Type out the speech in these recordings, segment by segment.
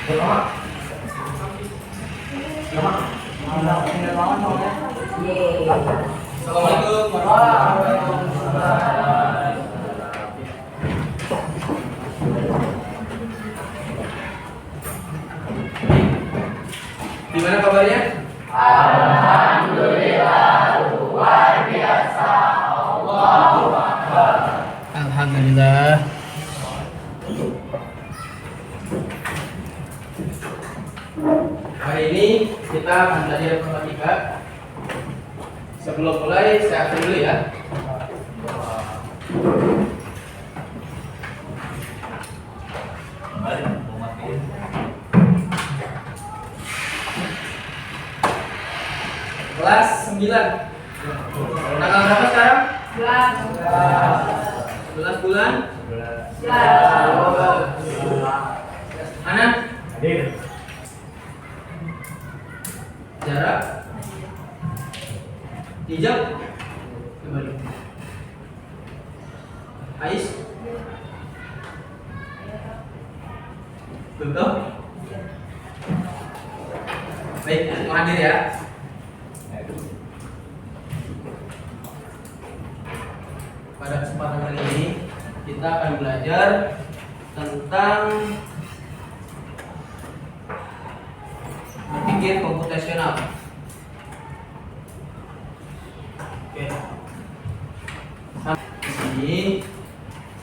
Assalamualaikum warahmatullahi wabarakatuh. Gimana kabarnya? Alhamdulillah, luar biasa. Allahu Akbar. Alhamdulillah. Hari ini kita akan belajar matematika. Sebelum mulai, saya akan dulu ya. Kelas 9. Tanggal berapa sekarang? 11 bulan? 11. Mana? Hadir. Jarak? Hijab? Kembali. Ais? Betul? Baik, mau hadir ya. Pada kesempatan kali ini kita akan belajar tentang berpikir komputasional. Oke. Di sini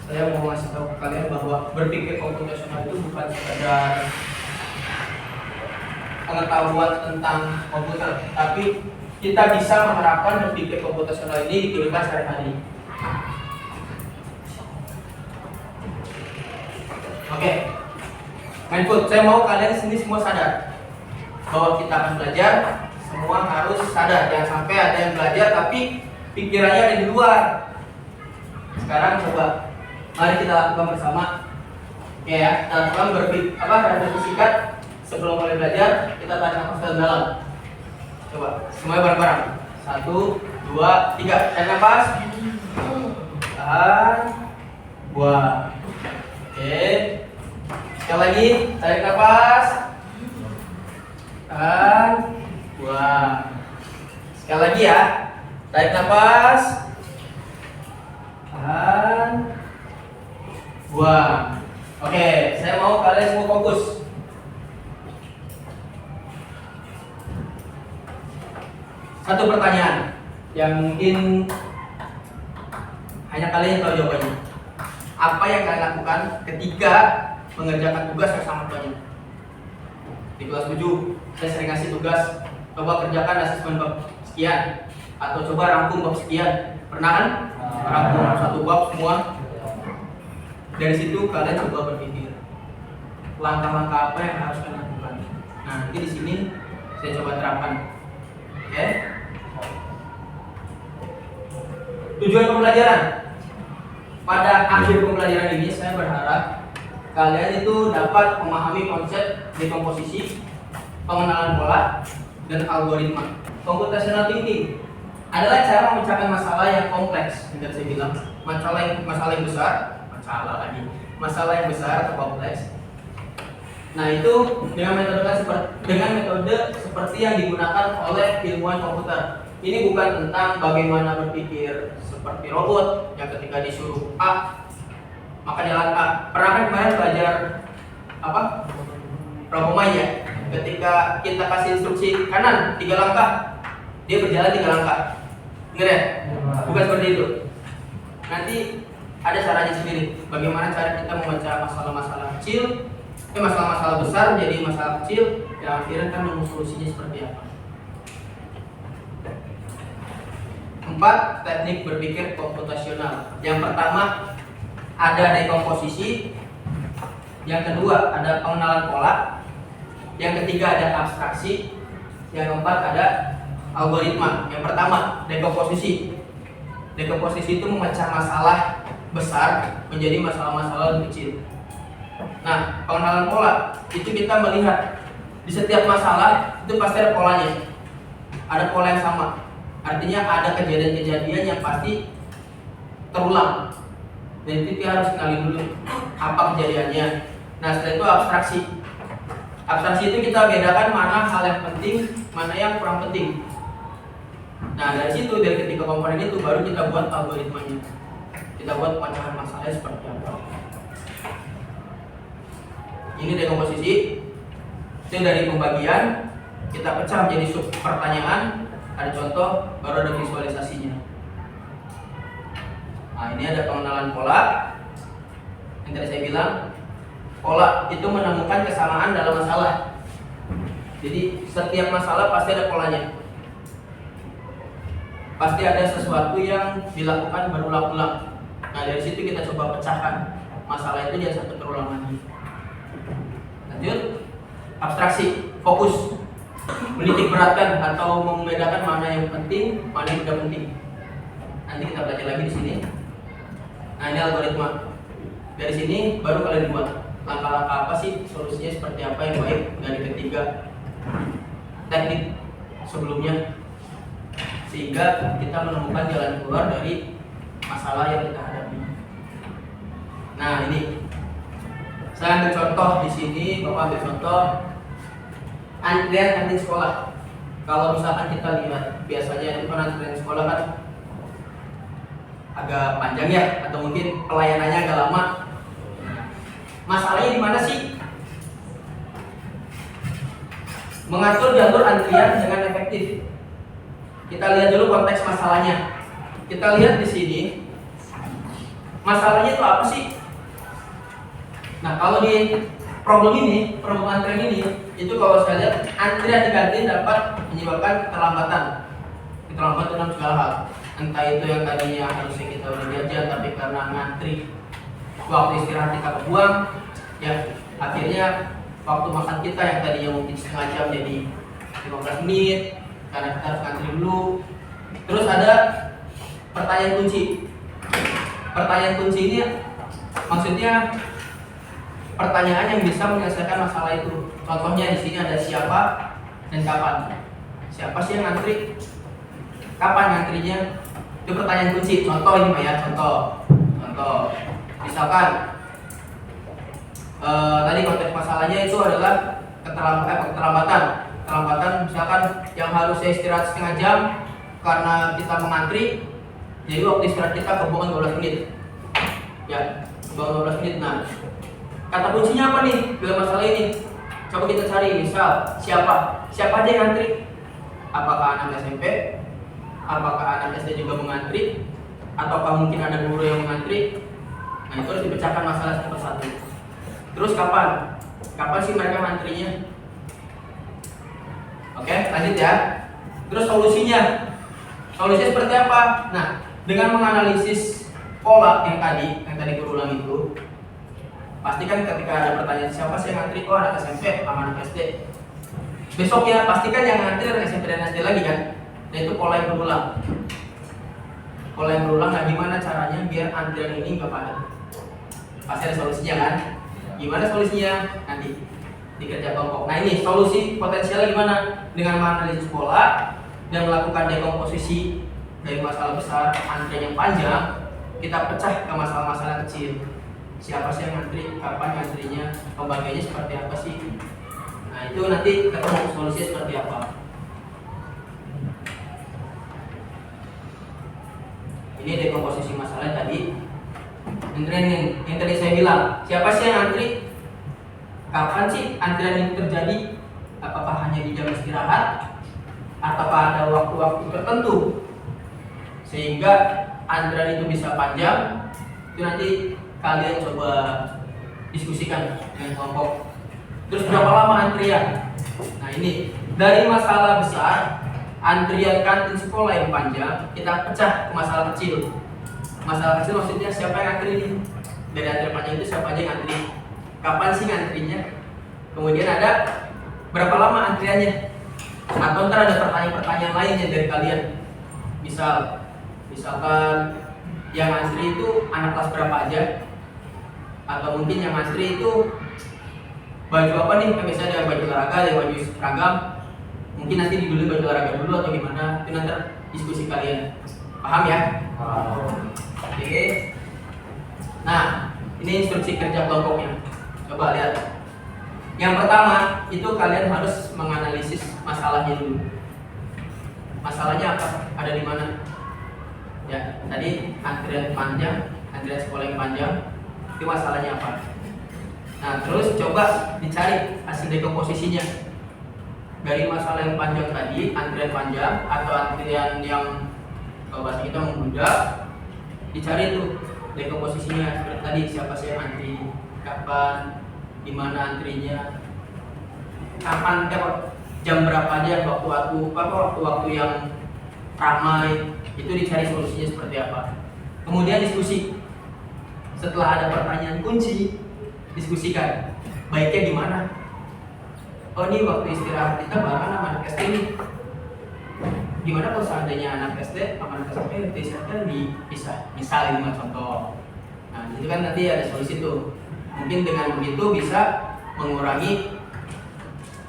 saya mau ngasih tahu ke kalian bahwa berpikir komputasional itu bukan sekedar pengetahuan tentang komputer, tapi kita bisa menerapkan berpikir komputasional ini di kehidupan sehari-hari. Oke, mindful. Saya mau kalian sini semua sadar bahwa kita akan belajar. Semua harus sadar, jangan sampai ada yang belajar tapi pikirannya ada di luar. Sekarang coba, mari kita lakukan bersama. Oke ya, kita lakukan refleksi singkat sebelum mulai belajar. Kita tarik nafas dalam. Coba, semuanya bareng-bareng. 1, 2, 3. Tarik nafas. Tahan. Buang. Oke. Sekali lagi, tarik nafas. Tahan. Buang. Sekali lagi ya. Tarik nafas. Tahan. Buang. Oke, saya mau kalian semua fokus. Satu pertanyaan yang mungkin hanya kalian yang tahu jawabannya. Apa yang kalian lakukan ketika mengerjakan tugas bersama tuanya? Di kelas 7 saya sering ngasih tugas, coba kerjakan asesmen bab sekian atau coba rangkum bab sekian. Pernah kan? Rangkum satu bab semua. Dari situ kalian coba berpikir langkah-langkah apa yang harus kalian lakukan. Nah, nanti di sini saya coba terapkan. Oke? Tujuan pembelajaran. Pada akhir pembelajaran ini saya berharap kalian itu dapat memahami konsep dekomposisi, pengenalan pola, dan algoritma. Computational thinking adalah cara memecahkan masalah yang kompleks, yang saya bilang, masalah yang besar, masalah yang besar atau kompleks. Nah, itu dengan metode seperti yang digunakan oleh ilmuwan komputer. Ini bukan tentang bagaimana berpikir seperti robot yang ketika disuruh A maka jalan A. Pernah kan kemarin belajar apa? Pramoma ya. Ketika kita kasih instruksi kanan 3 langkah, dia berjalan 3 langkah. Ingat ya? Bukan seperti itu. Nanti ada caranya sendiri. Bagaimana cara kita membaca masalah-masalah kecil, masalah-masalah besar menjadi masalah kecil, yang akhirnya kan nemu solusinya seperti apa. 4. Teknik berpikir komputasional. Yang pertama ada dekomposisi, yang kedua ada pengenalan pola, yang ketiga ada abstraksi, yang keempat ada algoritma. Yang pertama dekomposisi. Dekomposisi itu memecah masalah besar menjadi masalah-masalah lebih kecil. Nah, pengenalan pola itu kita melihat di setiap masalah itu pasti ada polanya, ada pola yang sama. Artinya ada kejadian-kejadian yang pasti terulang. Dan itu kita harus kenali dulu apa kejadiannya. Nah, setelah itu abstraksi. Abstraksi itu kita bedakan mana hal yang penting, mana yang kurang penting. Nah, dari situ, dari ketiga komponen itu baru kita buat algoritmanya. Kita buat pemecahan masalahnya seperti apa. Ini dekomposisi. Itu dari pembagian, kita pecah menjadi sub pertanyaan. Ada contoh, baru ada visualisasinya. Nah, ini ada pengenalan pola. Yang tadi saya bilang, pola itu menemukan kesamaan dalam masalah. Jadi setiap masalah pasti ada polanya. Pasti ada sesuatu yang dilakukan berulang-ulang. Nah, dari situ kita coba pecahkan masalah itu jangan sampai terulang lagi. Lanjut, abstraksi, fokus, menitik beratkan atau membedakan mana yang penting, mana yang tidak penting. Nanti kita belajar lagi di sini. Nah, ini algoritma. Dari sini baru kalian buat langkah-langkah apa sih, solusinya seperti apa yang baik dari ketiga teknik sebelumnya, sehingga kita menemukan jalan keluar dari masalah yang kita hadapi. Nah, ini saya ambil contoh di sini, Bapak ambil contoh antrian kantin sekolah. Kalau misalkan kita lihat biasanya itu kan antrian sekolah kan agak panjang ya, atau mungkin pelayanannya agak lama. Masalahnya di mana sih? Mengatur jalur antrian dengan efektif. Kita lihat dulu konteks masalahnya. Kita lihat di sini, masalahnya itu apa sih? Nah, kalau di problem antrian ini, itu kalau saya lihat antrian di kantin dapat menyebabkan keterlambatan. Keterlambatan dalam segala hal. Entah itu yang tadinya harusnya kita udah jajan, tapi karena ngantri waktu istirahat kita kebuang, ya akhirnya waktu makan kita yang tadinya mungkin setengah jam jadi 15 menit karena kita harus ngantri dulu. Terus ada pertanyaan kunci. Pertanyaan kunci ini maksudnya pertanyaan yang bisa menyelesaikan masalah itu. Contohnya di sini ada siapa dan kapan. Siapa sih yang ngantri? Kapan ngantrinya? Itu pertanyaan kunci. Contoh ini Pak ya, contoh. Misalkan tadi konteks masalahnya itu adalah keterlambatan. Misalkan yang harus saya istirahat setengah jam karena kita mengantri, jadi waktu istirahat kita kebuang 12 menit. Ya, kebuang 12 menit. Nah, kata kuncinya apa nih dalam masalah ini? Coba kita cari, misal siapa aja yang ngantri? Apakah anak SMP? Apakah anak SD juga mengantri? Ataukah mungkin ada guru yang mengantri? Nah, itu harus dipecahkan masalah satu persatu. Terus kapan? Kapan sih mereka ngantrinya? Oke, lanjut ya. Terus solusinya seperti apa? Nah, dengan menganalisis pola yang tadi berulang itu, pastikan ketika ada pertanyaan siapa sih yang ngantri, oh anak SMP sama anak SD. Besok ya pastikan yang ngantri anak SMP dan SD lagi kan. Nah, itu pola yang berulang. Nah, gimana caranya biar antrian ini nggak padat? Pasti ada solusinya kan? Gimana solusinya? Nanti dikerja kelompok. Nah, ini solusi potensialnya gimana? Dengan menganalisis pola dan melakukan dekomposisi dari masalah besar antrian yang panjang, kita pecah ke masalah-masalah kecil. Siapa sih yang ngantri? Kapan ngantrinya? Pembagiannya seperti apa sih? Nah, itu nanti ketemu solusinya seperti apa. Ini dekomposisi masalah tadi. Yang tadi saya bilang, siapa sih yang antri? Kapan sih antrian itu terjadi? Apakah hanya di jam istirahat? Ataukah ada waktu-waktu tertentu sehingga antrian itu bisa panjang? Itu nanti kalian coba diskusikan dengan kelompok. Terus berapa lama antrian? Nah, ini dari masalah besar antrian kantin sekolah yang panjang, kita pecah ke masalah kecil. Masalah kecil maksudnya siapa yang ngantri ini? Dari antrian panjang itu siapa aja yang ngantri? Kapan sih ngantrinya? Kemudian ada berapa lama antriannya? Atau ntar ada pertanyaan-pertanyaan lainnya dari kalian. Misalkan yang ngantri itu anak kelas berapa aja? Atau mungkin yang ngantri itu baju apa nih? Misalnya ada baju olahraga, ada baju seragam. Mungkin nanti dibeli baju olahraga dulu atau gimana? Itu nanti diskusi kalian. Paham ya? Oke. Nah, ini instruksi kerja kelompoknya. Coba lihat. Yang pertama itu kalian harus menganalisis masalahnya dulu. Masalahnya apa? Ada di mana? Ya, tadi antrian panjang, antrian sekolah yang panjang, itu masalahnya apa? Nah, terus coba dicari hasil dekomposisinya. Dari masalah yang panjang tadi, antrian panjang atau antrian yang kalau bahasa kita membludak, dicari tuh dekomposisinya. Seperti tadi, siapa sih yang antri, kapan, di mana antrinya, kapan, jam berapa aja, waktu yang ramai, itu dicari solusinya seperti apa. Kemudian diskusi. Setelah ada pertanyaan kunci, diskusikan. Baiknya gimana? Oh, ini waktu istirahat kita barengan sama anak SD nih. Gimana kalau seandainya anak SD sama anak SMP istirahatnya dipisah? Misal 5 contoh. Nah, itu kan nanti ada solusi tuh. Mungkin dengan begitu bisa mengurangi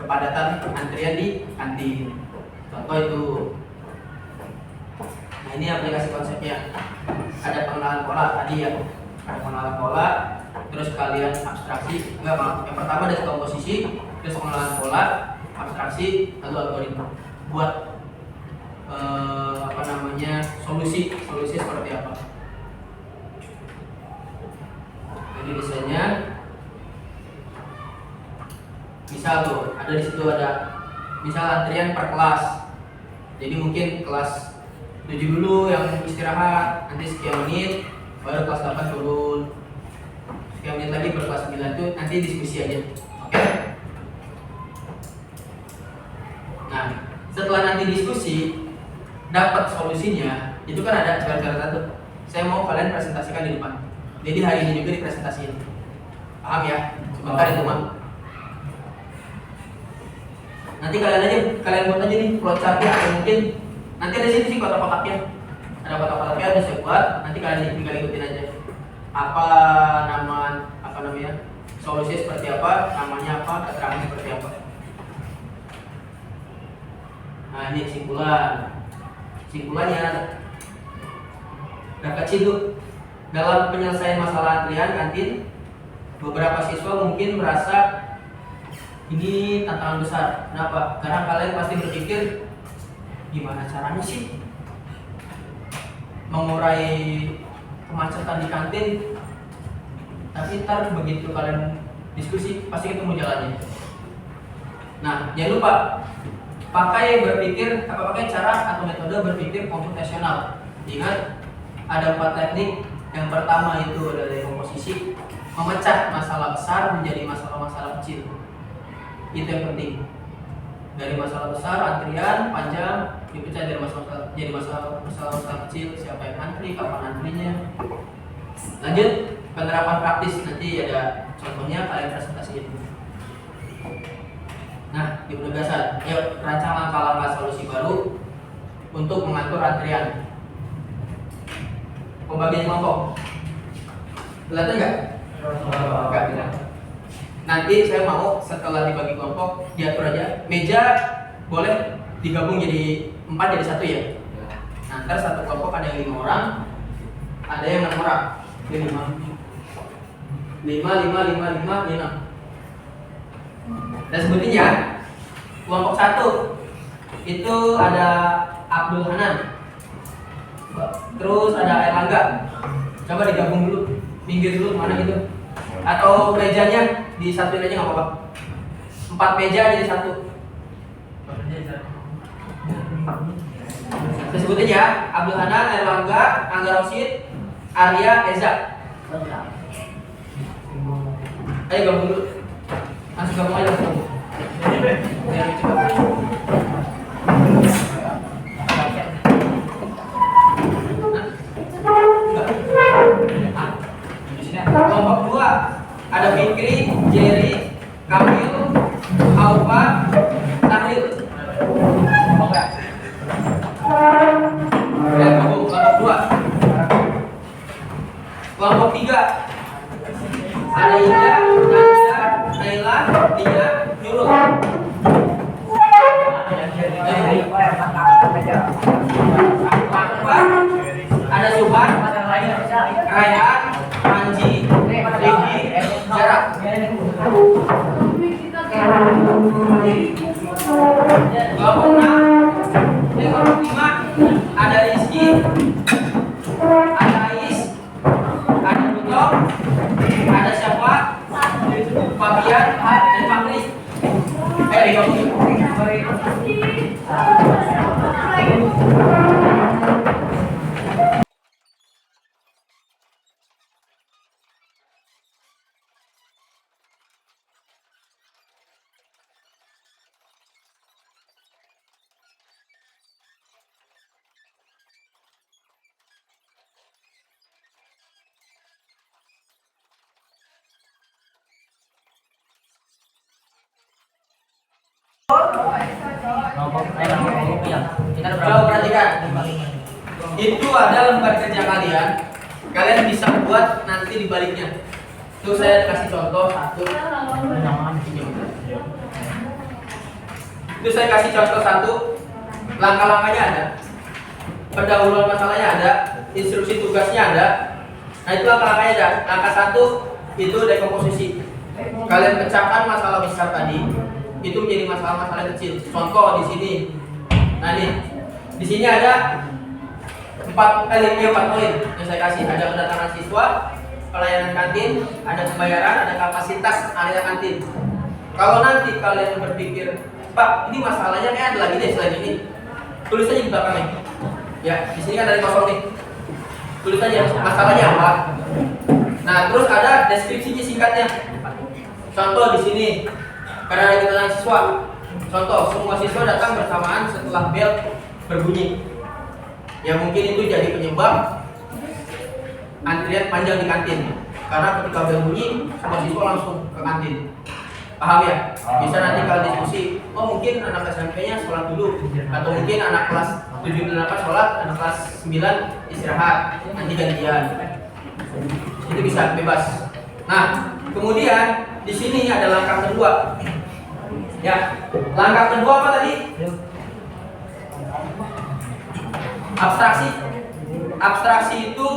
kepadatan antrian di kantin. Contoh itu. Nah, ini aplikasi konsepnya. Ada pengenalan pola tadi ya. Ada pengenalan pola, terus kalian abstraksi. Yang pertama ada komposisi, terus pengenalan pola, abstraksi, lalu algoritma. Buat solusi seperti apa. Jadi desainnya misal tuh ada di situ ada misal antrian per kelas. Jadi mungkin kelas 7 dulu yang istirahat, nanti sekian menit baru kelas 8 turun. Sekian menit lagi baru kelas 9 tuh nanti diskusi aja. Oke. Nah, setelah nanti diskusi dapat solusinya, itu kan ada cara-cara satu. Saya mau kalian presentasikan di depan. Jadi hari ini juga dipresentasiin. Paham ya? Sebentar itu mah. Nanti kalian buat aja nih flowchartnya, atau mungkin nanti ada sini sih kotak-kotaknya. Ada kotak-kotaknya udah saya buat. Nanti kalian tinggal ikutin aja. Apa namanya? Solusinya seperti apa? Namanya apa? Keterangannya seperti apa? Nah, ini simpulannya gak kecil tuh. Dalam penyelesaian masalah antrian kantin, beberapa siswa mungkin merasa ini tantangan besar. Kenapa? Karena kalian pasti berpikir gimana caranya sih mengurai kemacetan di kantin. Tapi ntar begitu kalian diskusi pasti ketemu jalannya. Nah, jangan lupa pakai cara atau metode berpikir komputasional. Ingat, ada 4 teknik. Yang pertama itu adalah dekomposisi, memecah masalah besar menjadi masalah-masalah kecil. Itu yang penting. Dari masalah besar antrian panjang dipecah jadi masalah kecil. Siapa yang antri, kapan antrinya. Lanjut penerapan praktis, nanti ada contohnya kalian presentasiin. Nah, di penugasan, yuk rancang langkah-langkah solusi baru untuk mengatur antrian. Pembagian kelompok, kelihatan nggak? Nggak bilang. Nanti saya mau setelah dibagi kelompok diatur aja. Meja boleh digabung jadi 4 jadi 1 ya. Nah, ntar satu kelompok ada yang 5 orang, ada yang 6 orang. Ini 5, 6. Dan sebetulnya kelompok 1 itu ada Abdul Hanan, terus ada Erlangga. Coba digabung dulu, minggir dulu mana gitu. Atau mejanya disatuin aja nggak apa-apa. 4 meja jadi 1. Saya sebutin ya, Abdul Hanan, Erlangga, Angga Rosid, Arya, Eza. Ayo gabung dulu. Langsung gabung aja langsung. Biar cepat. Kelompok 2 ada Fikri, Jerry, Kamil, Aufa, Tahlil. Oke. Dan kelompok 2. Kelompok 3 ada Ida, Nadia, Naila, Dia, Nurul. Ada Subhan, Rayhan, Manji, Regi, Jarak. Kelompok 6, kelompok 5 ada Rizky, ada Ais, ada Butok, ada siapa? Fabian dan Fakri. Coba perhatikan. Itu ada lembar kerja kalian. Kalian bisa buat nanti di baliknya. Tuh saya kasih contoh satu. Itu saya kasih contoh satu. Langkah-langkahnya ada. Pendahuluan masalahnya ada. Instruksi tugasnya ada. Nah itu langkah-langkahnya ada. Langkah satu itu dekomposisi. Kalian pecahkan masalah besar tadi. Itu menjadi masalah-masalah kecil. Contoh di sini. Nah nih, di sini ada 4 poin yang saya kasih. Ada kedatangan siswa, pelayanan kantin, ada pembayaran, ada kapasitas area kantin. Kalau nanti kalian berpikir, Pak, ini masalahnya kayak ada lagi deh selain ini, tulis aja di belakangnya. Ya, di sini kan ada kosong nih. Tulis aja masalahnya apa. Nah, terus ada deskripsinya singkatnya. Contoh di sini, karena ada kedatangan siswa. Contoh, semua siswa datang bersamaan setelah bel berbunyi. Ya mungkin itu jadi penyebab antrian panjang di kantin. Karena ketika bel bunyi, semua siswa langsung ke kantin. Paham ya? Bisa nanti kalau diskusi, oh mungkin anak SMP-nya sholat dulu, atau mungkin anak kelas 7 dan 8 sholat, anak kelas 9 istirahat, nanti gantian. Itu bisa bebas. Nah, kemudian di sini ada langkah kedua. Ya, langkah kedua apa tadi? Abstraksi. Abstraksi itu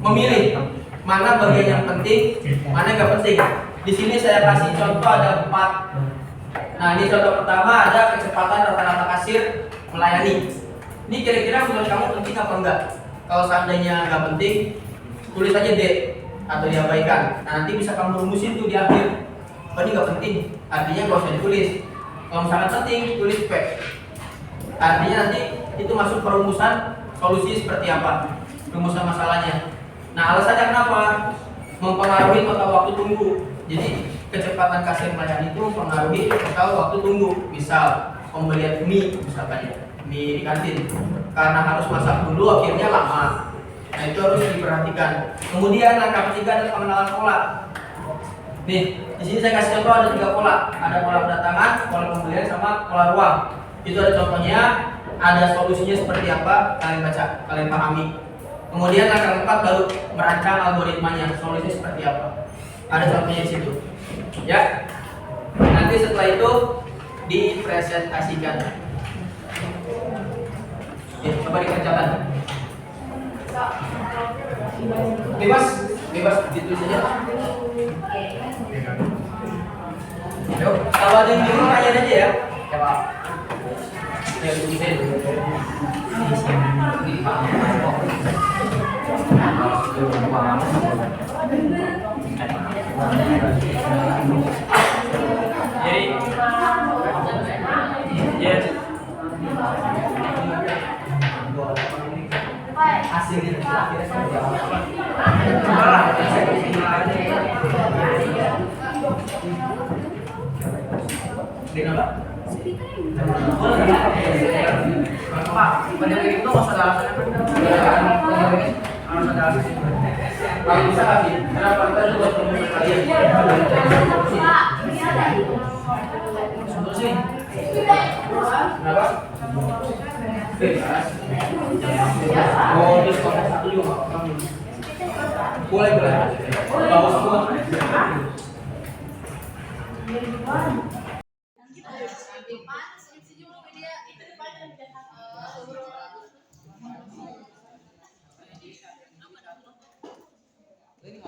memilih mana bagian yang penting, mana yang nggak penting. Di sini saya kasih contoh ada 4. Nah, ini contoh pertama ada kecepatan rata-rata kasir melayani. Ini kira-kira menurut kamu penting apa enggak? Kalau seandainya nggak penting, tulis aja D atau diabaikan. Nah, nanti bisa kamu rumusin tuh di akhir. Oh, ini nggak penting, artinya nggak usah ditulis. Kalau sangat penting, tulis P. Artinya nanti itu masuk perumusan solusi seperti apa, rumusan masalahnya. Nah, alasannya kenapa? Mempengaruhi total waktu tunggu. Jadi kecepatan kasir melayani itu mempengaruhi total waktu tunggu. Misal pembelian mie, misalkan ya, mie di kantin, karena harus masak dulu akhirnya lama. Nah, itu harus diperhatikan. Kemudian langkah ketiga adalah pengenalan pola. Nih, di sini saya kasih contoh ada 3 pola. Ada pola kedatangan, pola pembelian, sama pola ruang. Itu ada contohnya, ada solusinya seperti apa, kalian baca, kalian pahami. Kemudian langkah keempat baru merancang algoritmanya, solusinya seperti apa. Ada contohnya di situ. Ya. Nanti setelah itu dipresentasikan. Coba dikerjakan. Bebas, bebas gitu saja. Yuk, kalau ada yang bingung tanya aja ya. Coba. Ya, ditulisin. Jadi, hasilnya akhirnya seperti apa? Pak, banyak itu nggak usah alasannya. Kalau bisa kasih, kenapa kita juga perlu kalian? Contoh sih. Kenapa? Bebas. Mau diskon 1 juga. Boleh, boleh. Bawa semua. Ini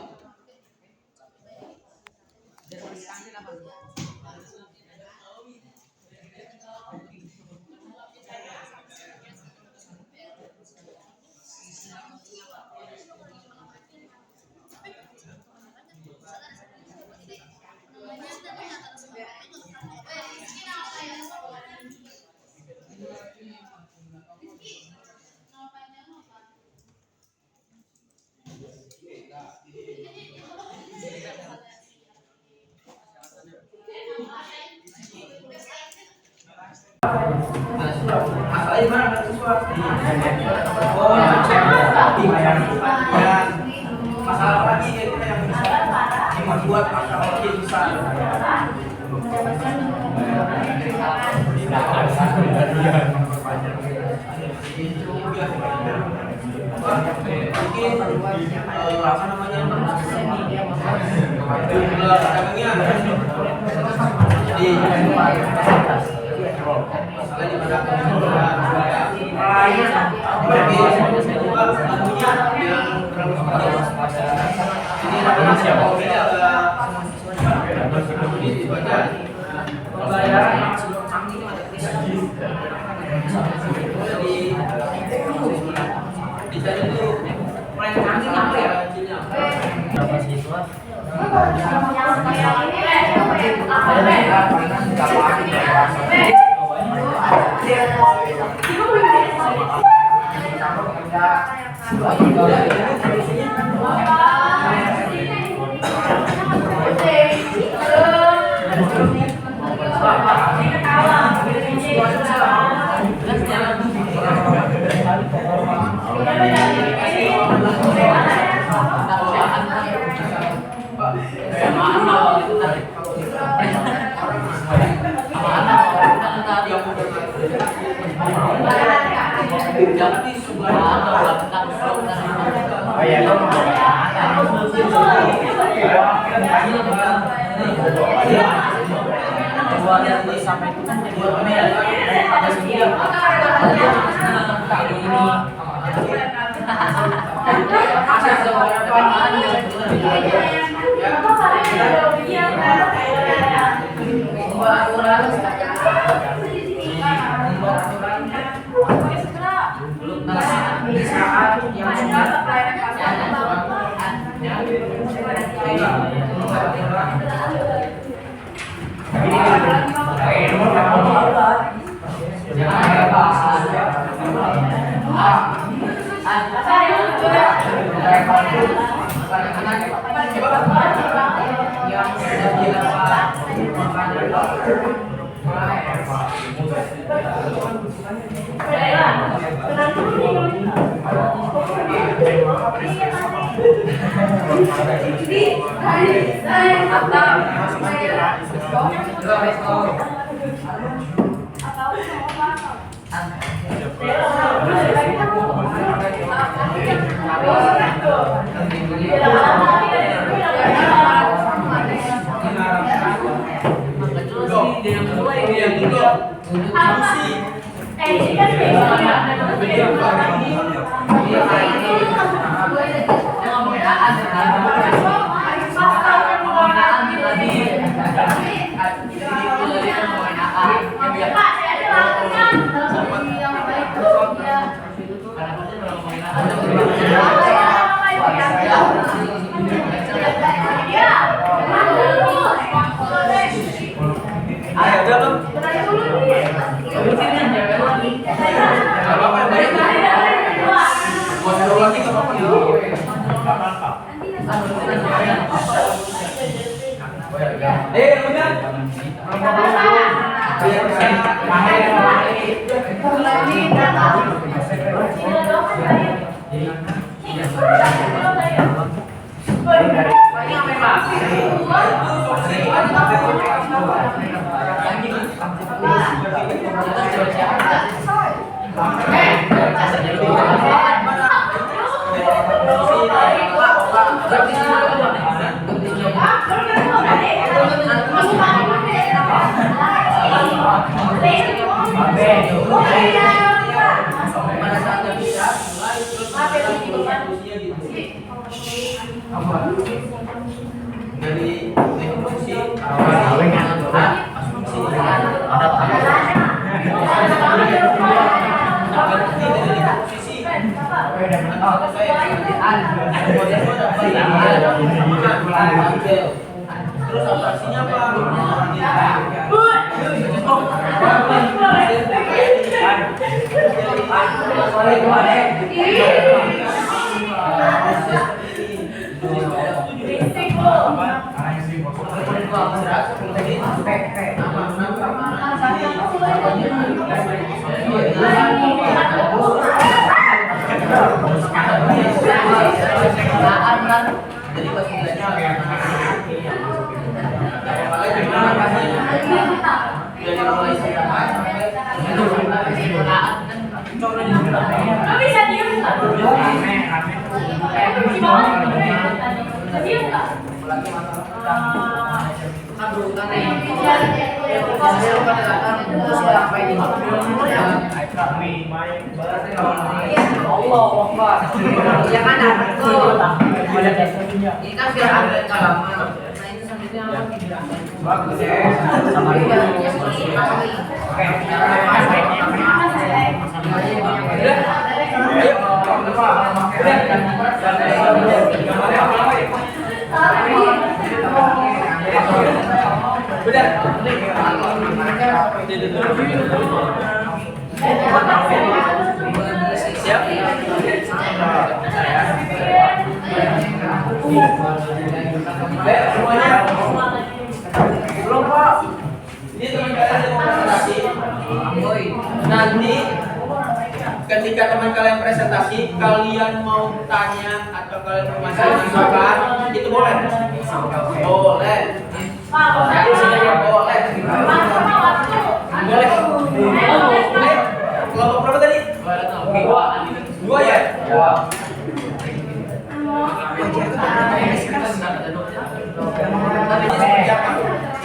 Dan masalah lagi kira-kira yang bisa membuat masalah lebih besar. Mungkin apa namanya dagangnya jadi masalah di mana Terus operasinya apa? Jadi pas mulainya gimana rasanya? Dari mulai siraman Lo bisa diem nggak? Di bawah diem nggak? Allah Akbar. Ya kan betul. Ini kan biar ada kalaman. Nah itu sambilnya bagus ya. Sama dia. Oke. siap. Semuanya belum Pak. Ini teman kalian yang mau presentasi. Nanti ketika teman kalian presentasi, kalian mau tanya atau kalian mau masukan, itu boleh. Boleh. Boleh. Boleh. Kelompok berapa tadi? Dua ya?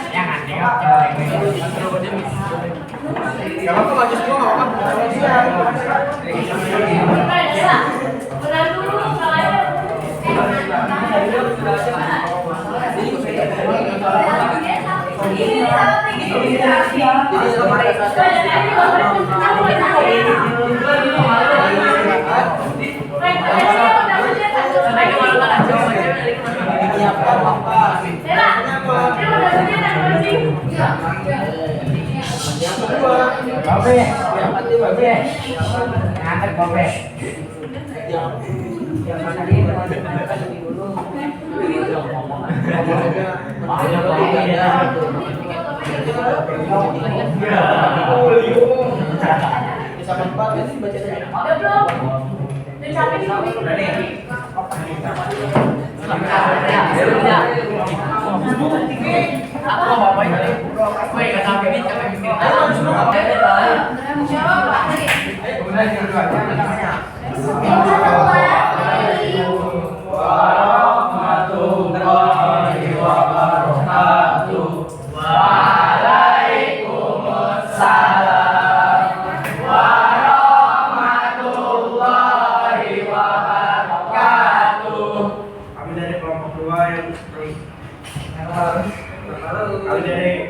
Jangan tengok cewek. Gak apa-apa, maju semua gak apa-apa. Benar dulu Nganter Bobe. warahmatullahi wabarakatuh. Waalaikumsalam warahmatullahi wabarakatuh. Kami dari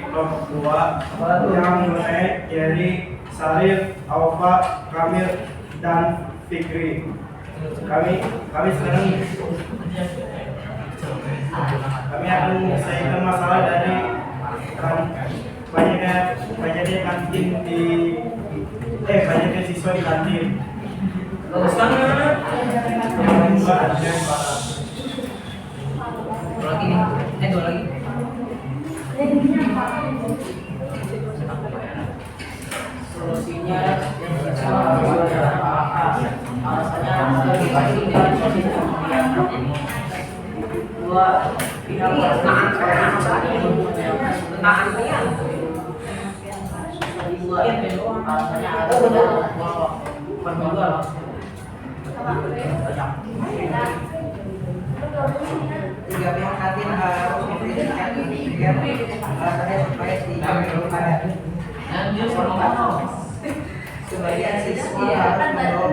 kelompok 2 yang mulai dari Sarif, Aufa, Kamil, dan Fikri. Kami sekarang akan menyelesaikan masalah dari banyaknya kantin banyaknya siswa di kantin. Dua lagi. Solusinya dua pihak tiga pihak kantin harus memberikan alasannya supaya sebagian siswa harus membawa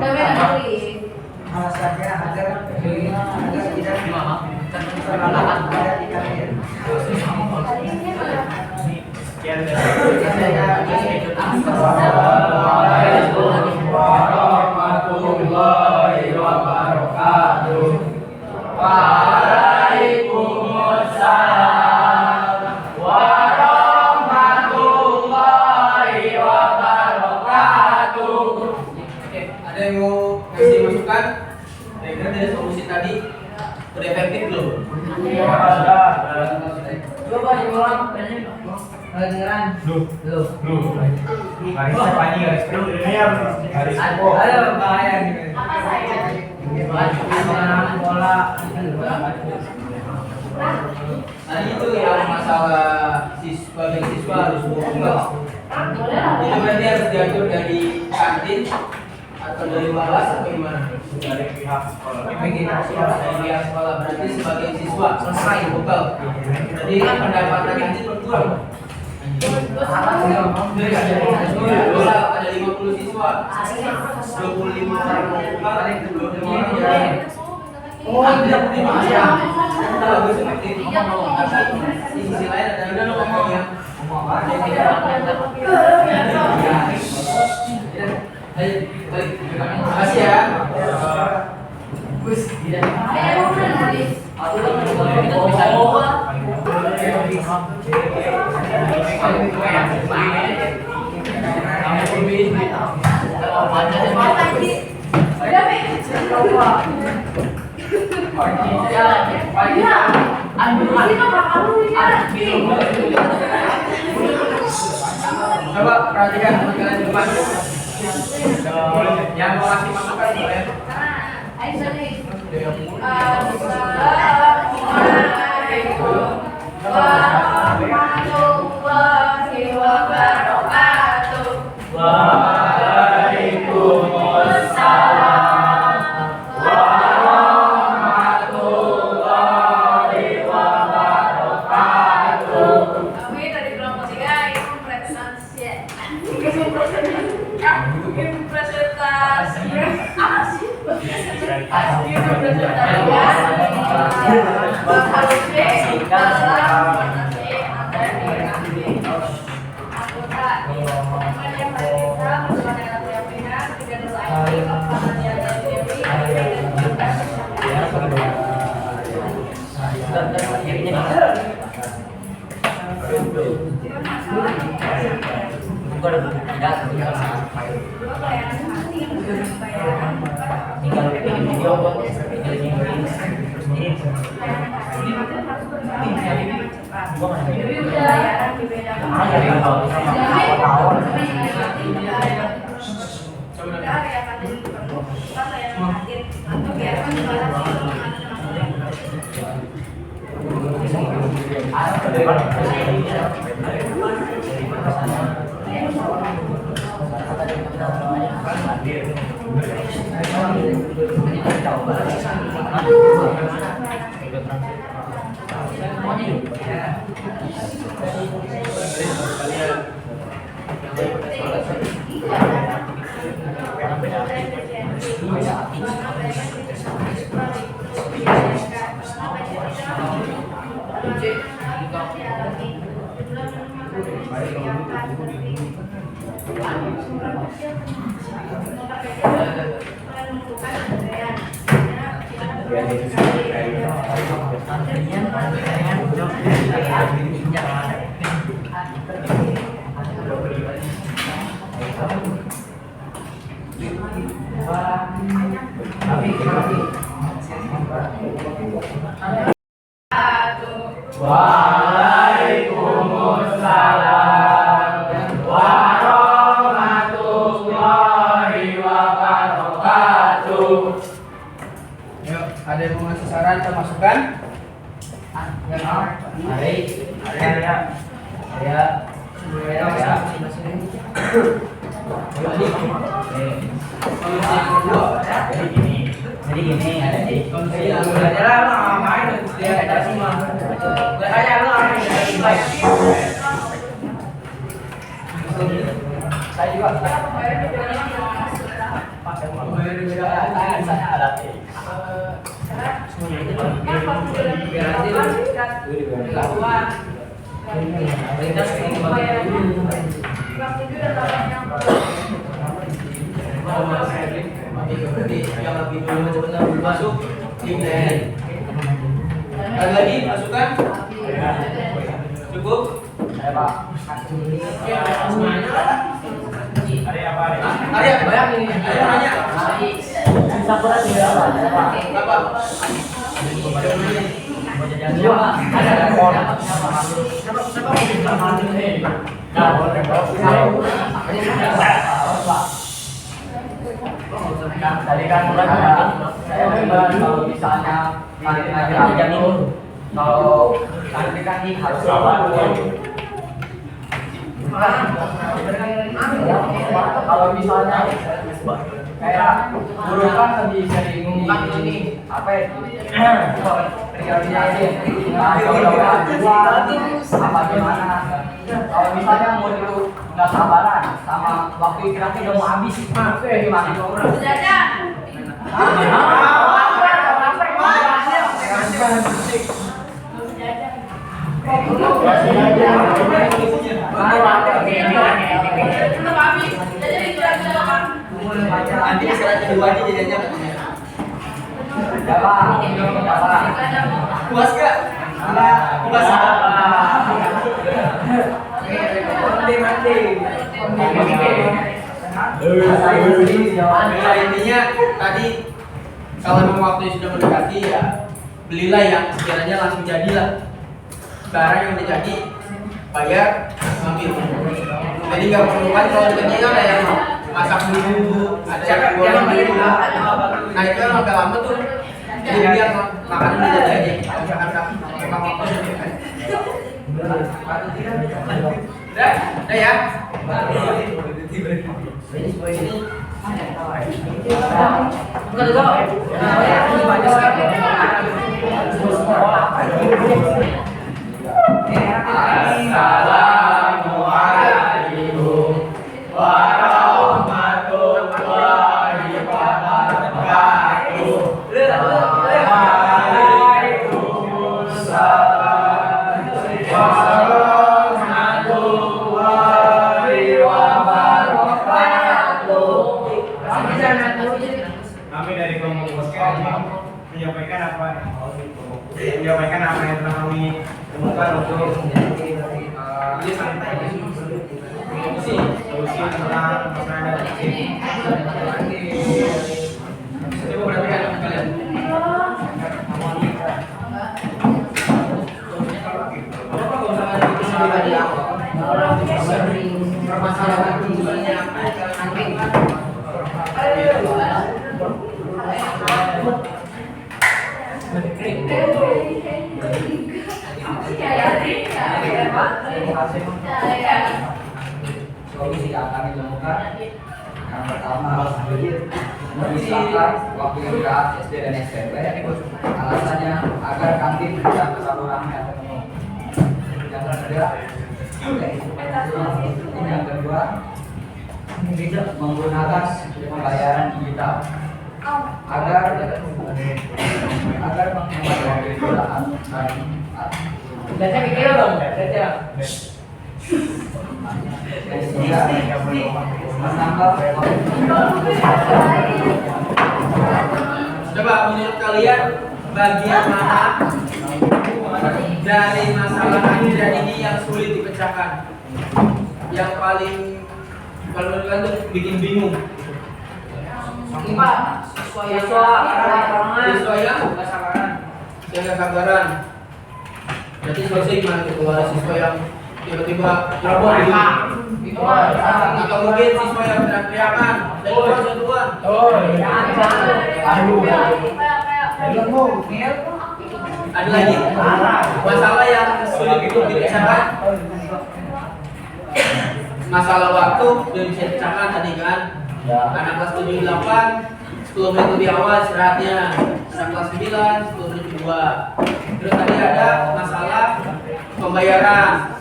alasannya agar tidak terlalu pada di kantin. Assalamualaikum warahmatullahi wabarakatuh. Waalaikumsalam warahmatullahi wabarakatuh. Oke, ada yang mau kasih masukan? Kira-kira dari solusi tadi udah efektif belum? Coba diulang. Kedengeran? Belum. Garis apa nih garis? Ini harus garis. Ada bahaya nih. Apa saya? pihak sekolah. Dari pihak sekolah berarti sebagai siswa selesai bekal. Jadi pendapatan nanti berkurang. Ada 50 siswa, 25 orang bekal, 25 orang jalan. Oh, tidak ya. Kita bagus seperti itu. Di sisi lain ada juga ngomong ya. Terima kasih ya. Coba perhatikan teman-teman di depan. Yang mau kasih masukan boleh. Warahmatullahi wabarakatuh. Waalaikumsalam warahmatullahi wabarakatuh. Kami dari kelompok 3 presentasi. Waalaikumsalam warahmatullahi wabarakatuh. Yuk, ada yang mau ngasih saran atau masukan? Yang mau? Jadi gini, ada di Saya juga. Yang lebih benar-benar masuk tim lain. Ada lagi masukan? Cukup? Arya, banyak ini. Ayo nanya. Berapa? Tadi kan mulai saya bilang kalau misalnya ngajar jamin kalau nanti kan ini harus kalau misalnya kayak guru kan lebih sering di apa ya terrealisasi apa gimana kalau misalnya mau itu nggak sabaran sama waktu istirahatnya udah mau habis gimana? Nanti istirahat kedua aja jadinya. Puas gak? Puas. Nah, intinya tadi kalau memang waktunya sudah mendekati ya belilah yang sekiranya langsung jadilah. Barang yang udah jadi bayar ambil. Jadi nggak perlu kan kalau jadi kan ada yang masak dulu, ada yang goreng dulu. Nah itu kan agak lama tuh. Jadi biar makanan udah jadi aja. Jangan memang waktu sudah. Udah ya. Assalamualaikum warahmatullahi wabarakatuh. Waalaikumsalam warahmatullahi wabarakatuh. Kami dari kelompok menyampaikan apa yang telah kami temukan untuk solusi tentang masalah ini. Coba perhatikan kalian. Permasalahan tujuannya apa? Solusi yang kami temukan yang pertama memisahkan waktu istirahat SD dan SMP. Alasannya agar kantin bisa bersaluran yang penuh. Yang kedua menggunakan pembayaran digital agar menghemat waktu istirahat dan mikir dong, Coba menurut kalian bagian mana dari masalah akidah ini yang sulit dipecahkan? Yang paling kalau menurut kalian tuh bikin bingung. Siswa yang nggak sabaran. Berarti selesai gimana tuh kalau ada siswa yang tiba-tiba telepon gitu? Atau mungkin siswa yang teriak-teriakan, jatuhan. Ada lagi masalah yang sulit untuk dipecahkan. Masalah waktu sudah bisa dipecahkan tadi kan. Anak kelas 7 8 10 menit lebih awal istirahatnya. Anak kelas 9 10 menit kedua. Terus tadi ada masalah pembayaran.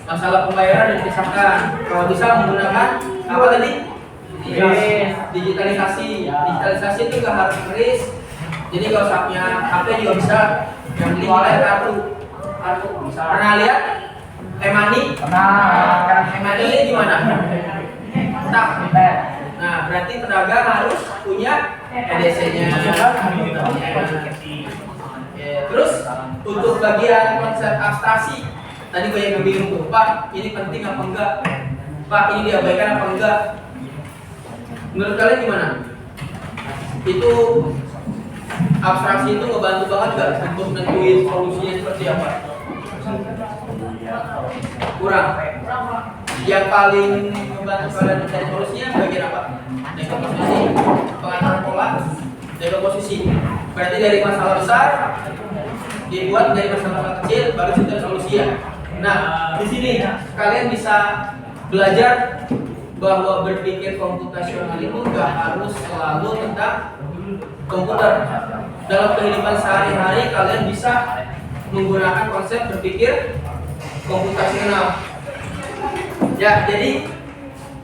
Masalah pembayaran dipisahkan. Kalau bisa menggunakan apa tadi? Digitalisasi. Digitalisasi itu nggak harus keris. Jadi kalau punya HP juga bisa. Yang penting oleh kartu. Pernah lihat e-money? E-money gimana? Nah, berarti pedagang harus punya EDC-nya. Terus untuk bagian konsep abstraksi, tadi banyak yang bingung tuh, Pak, ini penting apa enggak? Pak, ini diabaikan apa enggak? Menurut kalian gimana? Itu abstraksi itu ngebantu banget nggak untuk nentuin solusinya seperti apa? Kurang. Yang paling membantu kalian mencari solusinya bagian apa? Dekomposisi, pengaturan pola, dekomposisi. Berarti dari masalah besar dibuat dari masalah kecil, baru kita solusinya. Nah, di sini kalian bisa belajar bahwa berpikir komputasional itu nggak harus selalu tentang komputer. Dalam kehidupan sehari-hari kalian bisa menggunakan konsep berpikir komputasional. Ya, jadi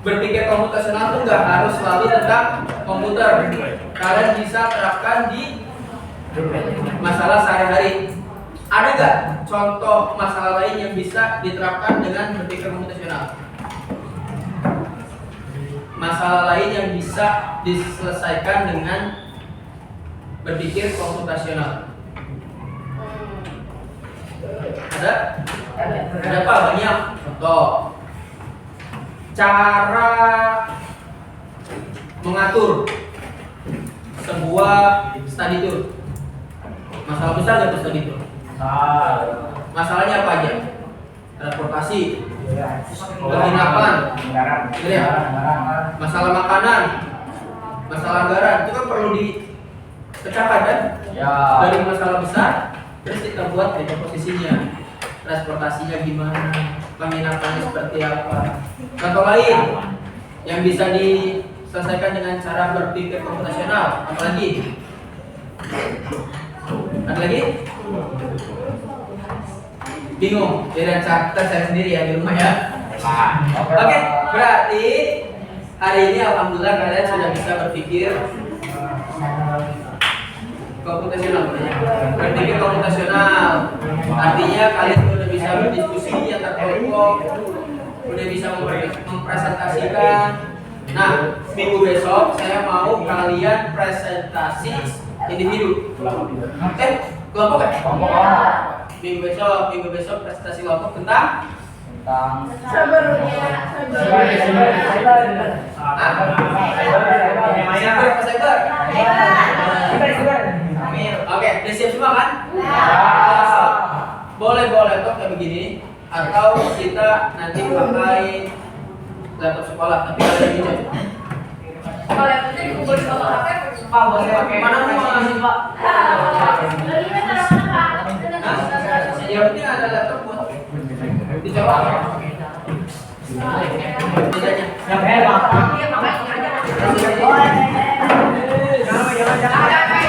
berpikir komputasional itu nggak harus selalu tentang komputer. Kalian bisa terapkan di masalah sehari-hari. Ada nggak contoh masalah lain yang bisa diterapkan dengan berpikir komputasional? Masalah lain yang bisa diselesaikan dengan berpikir komputasional. Ada? Ada apa? Banyak. Contoh. Cara mengatur sebuah study tour. Masalah besar nggak tuh study tour? Masalahnya apa aja? Transportasi, penginapan, ya. Masalah makanan, masalah anggaran, itu kan perlu dipecahkan kan? Ya. Dari masalah besar, terus kita buat posisinya. Transportasinya gimana? Penginapannya seperti apa? Contoh lain yang bisa diselesaikan dengan cara berpikir komputasional, apalagi? Ada lagi? Bingung? Jadi catat saya sendiri ya di rumah ya. Oke, berarti hari ini alhamdulillah kalian sudah bisa berpikir komputasional. Berpikir komputasional artinya kalian sudah bisa berdiskusi antar kelompok, sudah bisa mempresentasikan. Nah, minggu besok saya mau kalian presentasi individu. Kelompok kan? Kelompok. Minggu besok presentasi kelompok tentang Oke, udah siap semua kan? Boleh toh kayak begini atau kita nanti pakai laptop sekolah tapi ada yang bisa. Kalau yang penting dikumpul di bawah HP, Pak, boleh pakai Mana mau ngasih Pak? Yang penting ada laptop buat dicoba. yang hebat. iya makanya aja. Jangan